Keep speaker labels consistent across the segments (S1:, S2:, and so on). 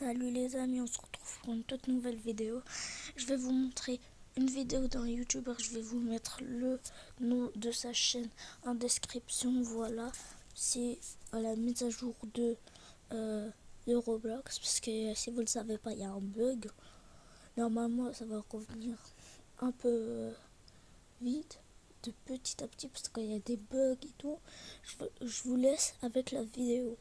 S1: Salut les amis, on se retrouve pour une toute nouvelle vidéo. Je vais vous montrer une vidéo d'un youtubeur. Je vais vous mettre le nom de sa chaîne en description. Voilà, c'est la mise à jour de Roblox. Parce que si vous ne le savez pas, il y a un bug. Normalement, ça va revenir un peu vite, de petit à petit, parce qu'il y a des bugs et tout. Je vous laisse avec la vidéo.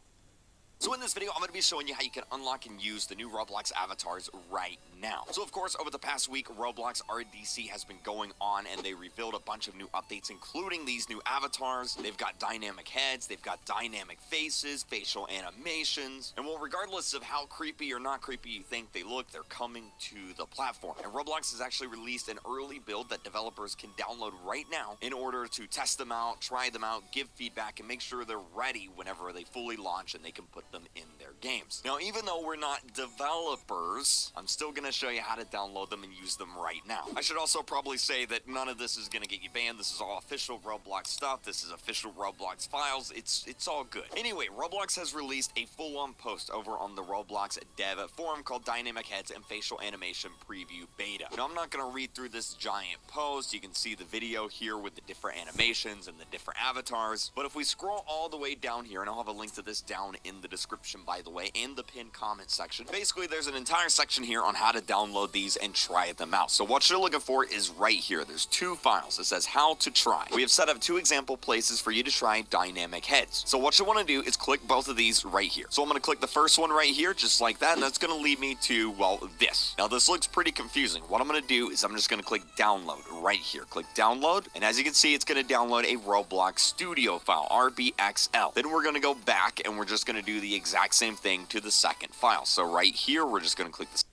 S2: So in this video, I'm going to be showing you how you can unlock and use the new Roblox avatars right now. So of course, over the past week, Roblox RDC has been going on and they revealed a bunch of new updates, including these new avatars. They've got dynamic heads, they've got dynamic faces, facial animations, and well, regardless of how creepy or not creepy you think they look, they're coming to the platform. And Roblox has actually released an early build that developers can download right now in order to test them out, try them out, give feedback, and make sure they're ready whenever they fully launch and they can put them in their games. Now, even though we're not developers, I'm still going to show you how to download them and use them right now. I should also probably say that none of this is going to get you banned. This is all official Roblox stuff. This is official Roblox files. It's all good. Anyway, Roblox has released a full-on post over on the Roblox dev forum called Dynamic Heads and Facial Animation Preview Beta. Now, I'm not going to read through this giant post. You can see the video here with the different animations and the different avatars. But if we scroll all the way down here, and I'll have a link to this down in the description, by the way, and the pinned comment section. Basically, there's an entire section here on how to download these and try them out. So what you're looking for is right here. There's two files. It says how to try. We have set up two example places for you to try dynamic heads. So what you want to do is click both of these right here. So I'm going to click the first one right here, just like that, and that's going to lead me to, well, this. Now, this looks pretty confusing. What I'm going to do is I'm just going to click download right here. Click download, and as you can see, it's going to download a Roblox Studio file, RBXL. Then we're going to go back, and we're just going to do the exact same thing to the second file. So right here, we're just going to click this.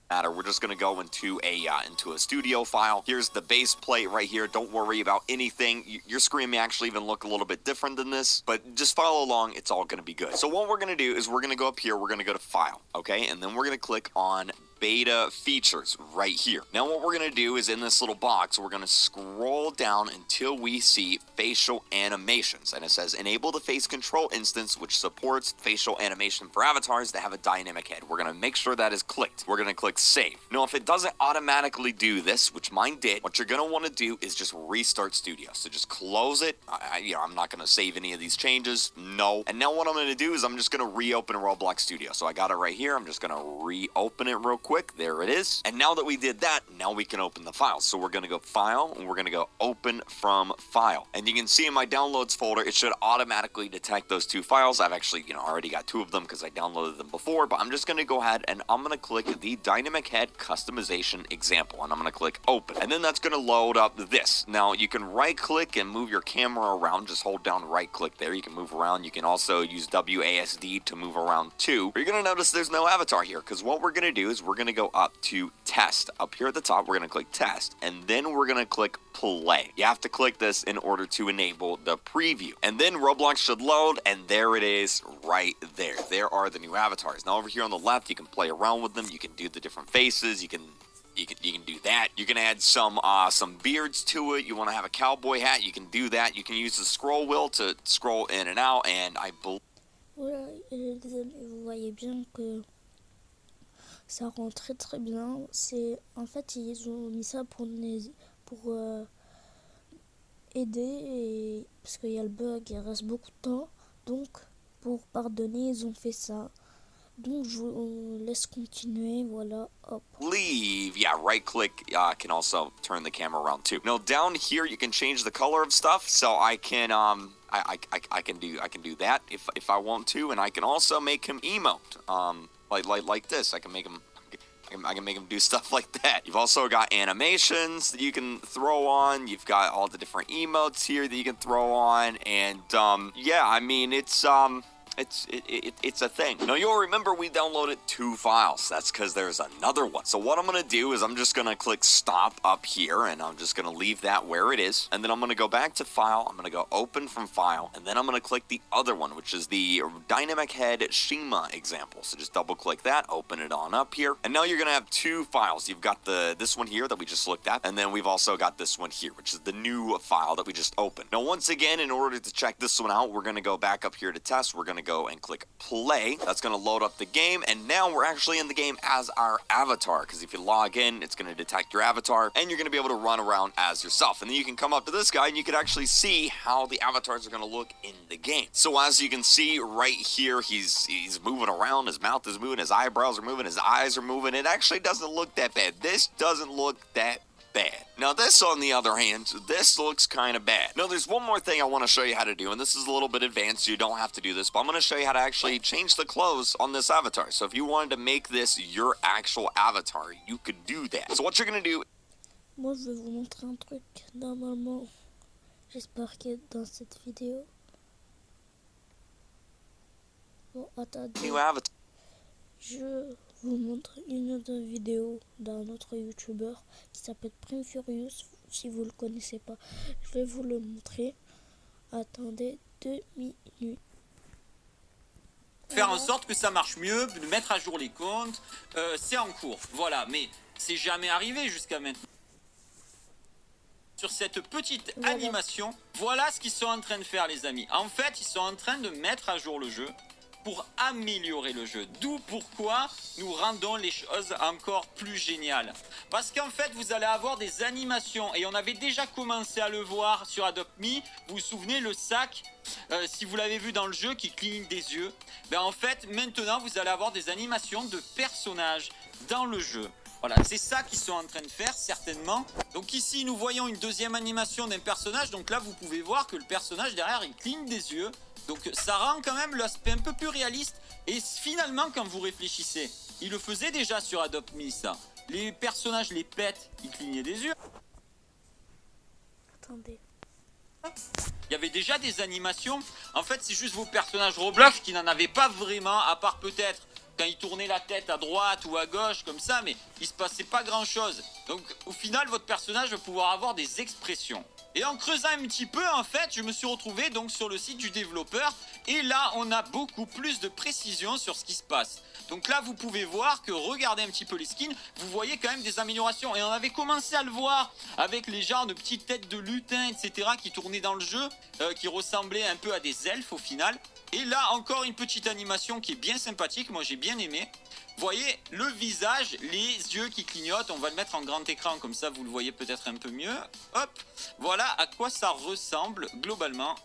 S2: We're just going to go into a studio file. Here's the base plate right here. Don't worry about anything. Your screen may actually even look a little bit different than this, but just follow along. It's all going to be good. So what we're going to do is we're going to go up here. We're going to go to file, okay? And then we're going to click on beta features right here. Now what we're going to do is in this little box, we're going to scroll down until we see facial animations, and it says enable the face control instance which supports facial animation for avatars that have a dynamic head. We're going to make sure that is clicked. We're going to click save. Now if it doesn't automatically do this, which mine did, what you're going to want to do is just restart Studio. So just close it. I'm not going to save any of these changes. No. And now what I'm going to do is I'm just going to reopen Roblox Studio. So I got it right here. I'm just going to reopen it real quick. There it is. And now that we did that, now we can open the file. So we're going to go file and we're going to go open from file. And you can see in my downloads folder, it should automatically detect those two files. I've actually, already got two of them because I downloaded them before, but I'm just going to go ahead and I'm going to click the dynamic head customization example and I'm going to click open. And then that's going to load up this. Now you can right click and move your camera around. Just hold down right click there. You can move around. You can also use WASD to move around too. But you're going to notice there's no avatar here because what we're going to do is we're going to go up to test. Up here at the top, we're going to click test, and then we're going to click play. You have to click this in order to enable the preview. And then Roblox should load, and there it is right there. There are the new avatars. Now over here on the left, you can play around with them. You can do the different faces. You can do that. You can add some beards to it. You want to have a cowboy hat, you can do that. You can use the scroll wheel to scroll in and out, and I believe...
S1: Voilà, les amis, vous voyez bien que ça rend très très bien. En fait, ils ont mis ça pour aider, parce qu'il y a le bug, il reste beaucoup de temps. Donc, pour pardonner, ils ont fait ça. Donc, je vous laisse continuer. Voilà, hop.
S2: Leave. Yeah, right click can also turn the camera around too. Now down here you can change the color of stuff. So I can I can do that if I want to, and I can also make him emote. Like this. I can make him do stuff like that. You've also got animations that you can throw on. You've got all the different emotes here that you can throw on, and yeah, I mean it's a thing. Now you'll remember we downloaded two files. That's because there's another one. So what I'm going to do is I'm just going to click stop up here and I'm just going to leave that where it is. And then I'm going to go back to file. I'm going to go open from file. And then I'm going to click the other one, which is the dynamic head Shima example. So just double click that, open it on up here. And now you're going to have two files. You've got this one here that we just looked at. And then we've also got this one here, which is the new file that we just opened. Now once again, in order to check this one out, we're going to go back up here to test. We're going to go and click play. That's going to load up the game, and now we're actually in the game as our avatar, because if you log in, it's going to detect your avatar, and you're going to be able to run around as yourself. And then you can come up to this guy, and you can actually see how the avatars are going to look in the game. So as you can see right here, he's moving around, his mouth is moving, his eyebrows are moving, his eyes are moving. It actually doesn't look that bad. This doesn't look that bad. Now this, on the other hand, this looks kind of bad. Now there's one more thing I want to show you how to do, and this is a little bit advanced, so you don't have to do this, but I'm going to show you how to actually change the clothes on this avatar. So if you wanted to make this your actual avatar, you could do that. So what you're going to do...
S1: Moi, je vais vous montrer un truc. Normalement, j'espère que dans cette vidéo... Bon, attendez.
S2: New avatar.
S1: Je vous montre une autre vidéo d'un autre youtubeur qui s'appelle Prime Furious. Si vous le connaissez pas, je vais vous le montrer. Attendez 2 minutes.
S3: Faire en sorte que ça marche mieux, de mettre à jour les comptes, c'est en cours. Voilà, mais c'est jamais arrivé jusqu'à maintenant. Sur cette petite animation, voilà ce qu'ils sont en train de faire, les amis. En fait, ils sont en train de mettre à jour le jeu pour améliorer le jeu. D'où pourquoi nous rendons les choses encore plus géniales. Parce qu'en fait, vous allez avoir des animations, et on avait déjà commencé à le voir sur Adopt Me. Vous vous souvenez, le sac, si vous l'avez vu dans le jeu, qui cligne des yeux. Ben en fait, maintenant, vous allez avoir des animations de personnages dans le jeu. Voilà, c'est ça qu'ils sont en train de faire, certainement. Donc ici, nous voyons une deuxième animation d'un personnage. Donc là, vous pouvez voir que le personnage derrière, il cligne des yeux. Donc ça rend quand même l'aspect un peu plus réaliste. Et finalement, quand vous réfléchissez, il le faisait déjà sur Adopt Me, ça. Les personnages, les pets, ils clignaient des yeux.
S1: Attendez.
S3: Il y avait déjà des animations. En fait, c'est juste vos personnages Roblox qui n'en avaient pas vraiment, à part peut-être quand ils tournaient la tête à droite ou à gauche, comme ça, mais il se passait pas grand-chose. Donc, au final, votre personnage va pouvoir avoir des expressions. Et en creusant un petit peu, en fait, je me suis retrouvé donc sur le site du développeur. Et là, on a beaucoup plus de précision sur ce qui se passe. Donc là, vous pouvez voir que, regardez un petit peu les skins, vous voyez quand même des améliorations. Et on avait commencé à le voir avec les genres de petites têtes de lutins, etc. qui tournaient dans le jeu, qui ressemblaient un peu à des elfes au final. Et là, encore une petite animation qui est bien sympathique, moi j'ai bien aimé. Vous voyez le visage, les yeux qui clignotent, on va le mettre en grand écran, comme ça vous le voyez peut-être un peu mieux. Hop, voilà à quoi ça ressemble globalement.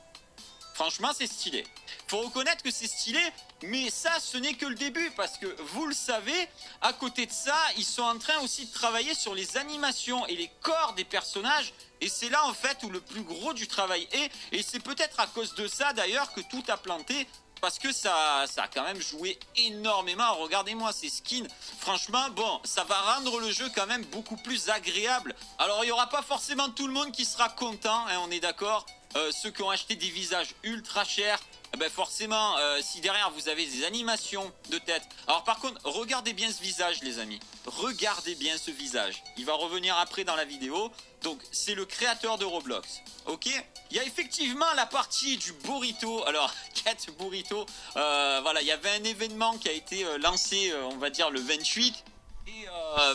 S3: Franchement, c'est stylé. Faut reconnaître que c'est stylé, mais ça, ce n'est que le début, parce que vous le savez, à côté de ça, ils sont en train aussi de travailler sur les animations et les corps des personnages. Et c'est là, en fait, où le plus gros du travail est. Et c'est peut-être à cause de ça, d'ailleurs, que tout a planté. Parce que ça a quand même joué énormément. Regardez-moi ces skins. Franchement, bon, ça va rendre le jeu quand même beaucoup plus agréable. Alors, il n'y aura pas forcément tout le monde qui sera content, hein, on est d'accord. Ceux qui ont acheté des visages ultra chers, ben forcément, si derrière vous avez des animations de tête. Alors par contre, regardez bien ce visage, les amis. Regardez bien ce visage. Il va revenir après dans la vidéo. Donc, c'est le créateur de Roblox. Ok? Il y a effectivement la partie du burrito. Alors, quête burrito. Voilà, il y avait un événement qui a été lancé, on va dire, le 28. Et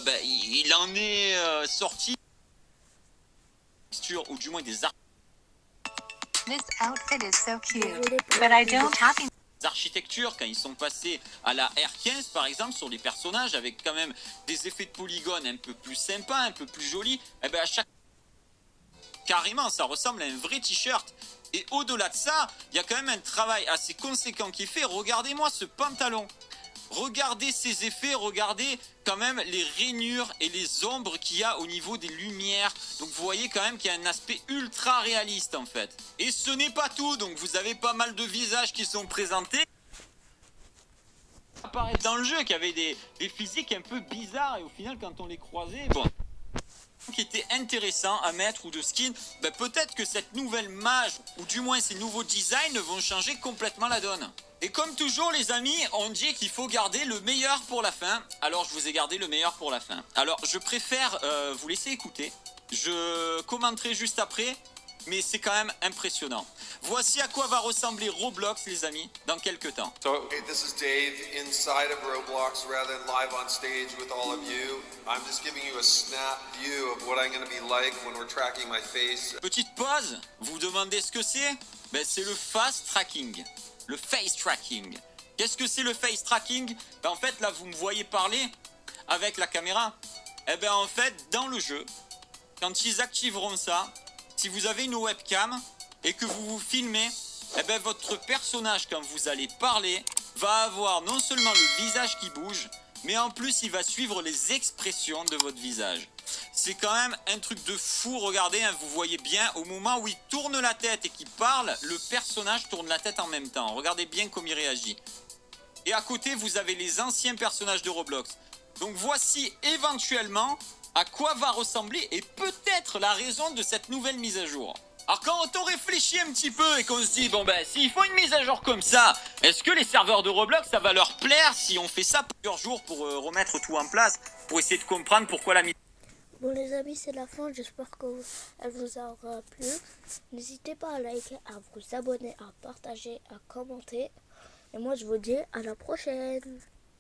S3: ben, il en est sorti. Ou du moins des
S4: This outfit is so cute, but I don't have
S3: architectures, quand ils sont passés à la R15 par exemple, sur les personnages avec quand même des effets de polygones un peu plus sympas, un peu plus jolis, et ben à chaque carrément ça ressemble à un vrai t-shirt. Et au-delà de ça, il y a quand même un travail assez conséquent qui est fait. Regardez-moi ce pantalon. Regardez ces effets, regardez quand même les rainures et les ombres qu'il y a au niveau des lumières. Donc vous voyez quand même qu'il y a un aspect ultra réaliste en fait. Et ce n'est pas tout, donc vous avez pas mal de visages qui sont présentés. Apparaître dans le jeu, qui avaient des physiques un peu bizarres et au final quand on les croisait, bon, qui était intéressant à mettre ou de skin, ben peut-être que cette nouvelle mage ou du moins ces nouveaux designs vont changer complètement la donne. Et comme toujours les amis, on dit qu'il faut garder le meilleur pour la fin. Alors je vous ai gardé le meilleur pour la fin. Alors je préfère vous laisser écouter. Je commenterai juste après. Mais c'est quand même impressionnant. Voici à quoi va ressembler Roblox, les amis, dans quelques temps.
S5: So, hey, this is Dave inside of Roblox rather than live on stage with all of you. I'm just giving you a snap view of what I'm going to be like when we're tracking my face.
S3: Petite pause, vous vous demandez ce que c'est? Ben, c'est le fast tracking. le face tracking. Qu'est-ce que c'est le face tracking? Ben, en fait, là, vous me voyez parler avec la caméra. Eh bien, en fait, dans le jeu, quand ils activeront ça, si vous avez une webcam et que vous vous filmez, eh bien, votre personnage, quand vous allez parler, va avoir non seulement le visage qui bouge, mais en plus, il va suivre les expressions de votre visage. C'est quand même un truc de fou. Regardez, hein, vous voyez bien, au moment où il tourne la tête et qu'il parle, le personnage tourne la tête en même temps. Regardez bien comme il réagit. Et à côté, vous avez les anciens personnages de Roblox. Donc voici éventuellement à quoi va ressembler et peut-être la raison de cette nouvelle mise à jour. Alors quand on réfléchit un petit peu et qu'on se dit, bon ben, s'il faut une mise à jour comme ça, est-ce que les serveurs de Roblox, ça va leur plaire si on fait ça plusieurs jours pour remettre tout en place, pour essayer de comprendre pourquoi la mise...
S1: Bon les amis, c'est la fin, j'espère qu'elle vous aura plu. N'hésitez pas à liker, à vous abonner, à partager, à commenter. Et moi je vous dis à la prochaine.